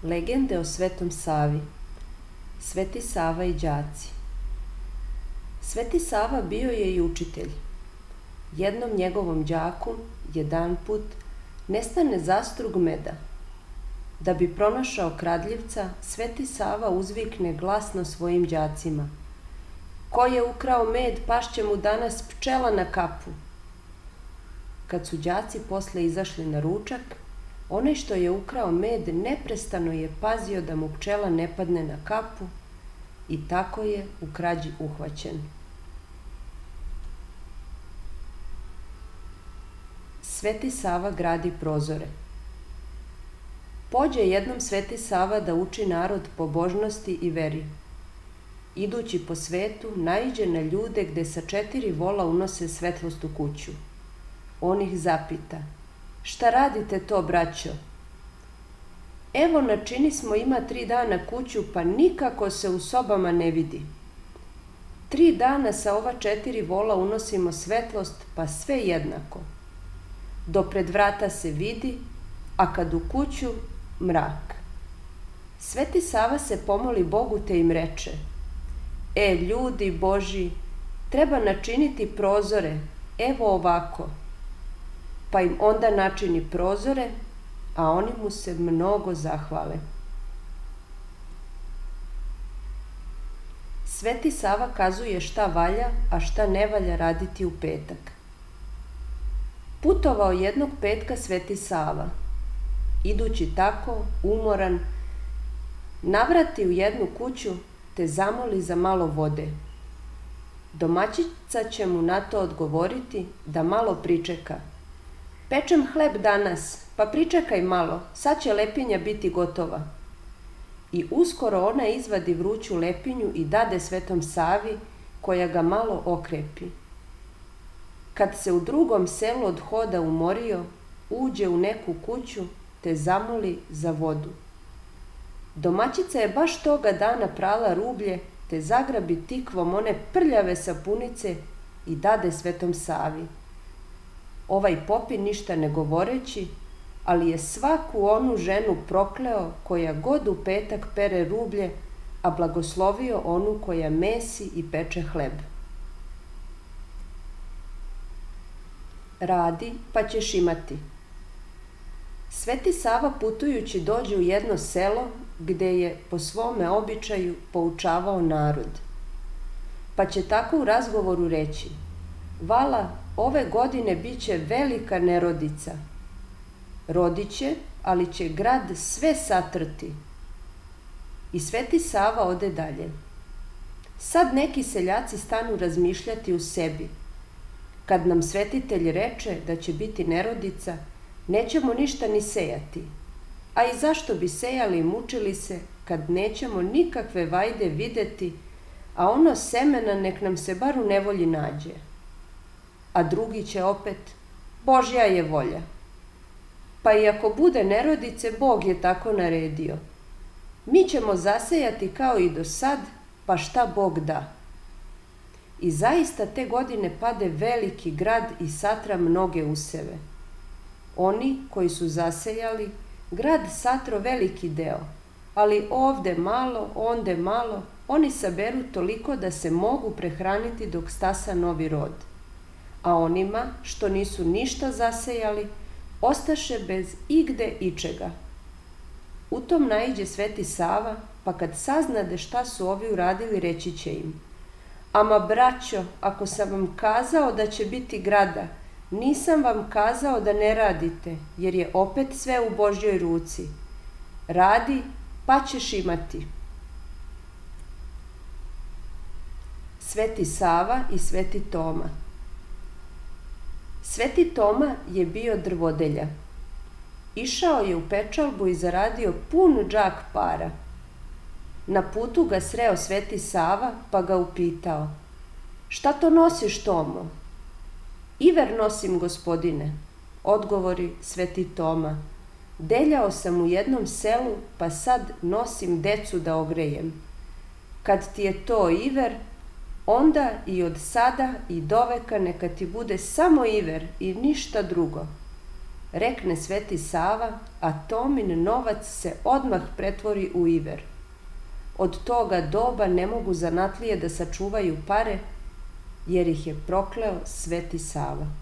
Legende o Svetom Savi. Sveti Sava i đaci. Sveti Sava bio je i učitelj. Jednom njegovom đaku jedanput nestane zastrug meda. Da bi pronašao kradljivca, Sveti Sava uzvikne glasno svojim đacima: "Ko je ukrao med, pašće mu danas pčela na kapu." Kad su đaci posle izašli na ručak, onaj što je ukrao med neprestano je pazio da mu pčela ne padne na kapu i tako je u krađi uhvaćen. Sveti Sava gradi prozore. Pođe jednom Sveti Sava da uči narod pobožnosti i veri. Idući po svetu, naiđe na ljude gde sa 4 vola unose svetlost u kuću. On ih zapita: "Šta radite to, braćo?" "Evo, načini smo ima 3 dana kuću, pa nikako se u sobama ne vidi. 3 dana sa ova 4 vola unosimo svetlost, pa sve jednako. Do pred vrata se vidi, a kad u kuću, mrak." Sveti Sava se pomoli Bogu te im reče: ljudi Božji, treba načiniti prozore, evo ovako." Pa im onda načini prozore, a oni mu se mnogo zahvale. Sveti Sava kazuje šta valja, a šta ne valja raditi u petak. Putovao jednog petka Sveti Sava. Idući tako, umoran, navrati u jednu kuću te zamoli za malo vode. Domaćica će mu na to odgovoriti da malo pričeka: "Pečem hleb danas, pa pričekaj malo, sad će lepinja biti gotova." I uskoro ona izvadi vruću lepinju i dade Svetom Savi, koja ga malo okrepi. Kad se u drugom selu od hoda umorio, uđe u neku kuću te zamoli za vodu. Domaćica je baš toga dana prala rublje te zagrabi tikvom one prljave sapunice i dade Svetom Savi. Ovaj popi ništa ne govoreći, ali je svaku onu ženu prokleo koja god u petak pere rublje, a blagoslovio onu koja mesi i peče hleb. Radi, pa ćeš imati. Sveti Sava putujući dođe u jedno selo gde je po svome običaju poučavao narod. Pa će tako u razgovoru reći: "Vala, ove godine biće velika nerodica. Rodiće, ali će grad sve satrti." I Sveti Sava ode dalje. Sad neki seljaci stanu razmišljati u sebi: "Kad nam svetitelj reče da će biti nerodica, nećemo ništa ni sejati. A i zašto bi sejali i mučili se kad nećemo nikakve vajde videti, a ono semena nek nam se bar u nevolji nađe." A drugi će opet: "Božja je volja. Pa i ako bude nerodice, Bog je tako naredio. Mi ćemo zasejati kao i do sad, pa šta Bog da." I zaista te godine pade veliki grad i satra mnoge useve. Oni koji su zasejali, grad satro veliki deo, ali ovde malo, onde malo, oni saberu toliko da se mogu prehraniti dok stasa novi rod. A onima što nisu ništa zasejali, ostaše bez igde ičega. U tom naiđe Sveti Sava, pa kad saznade šta su ovi uradili, reći će im: "Ama braćo, ako sam vam kazao da će biti grada, nisam vam kazao da ne radite, jer je opet sve u Božjoj ruci. Radi, pa ćeš imati." Sveti Sava i Sveti Toma. Sveti Toma je bio drvodelja. Išao je u pečalbu i zaradio pun džak para. Na putu ga sreo Sveti Sava, pa ga upitao: "Šta to nosiš, Tomo?" "Iver nosim, gospodine," odgovori Sveti Toma. "Deljao sam u jednom selu, pa sad nosim decu da ogrejem. Kad ti je to iver, onda i od sada i doveka neka ti bude samo iver i ništa drugo." rekne Sveti Sava, a Tomin novac se odmah pretvori u iver. Od toga doba ne mogu zanatlije da sačuvaju pare, jer ih je prokleo Sveti Sava.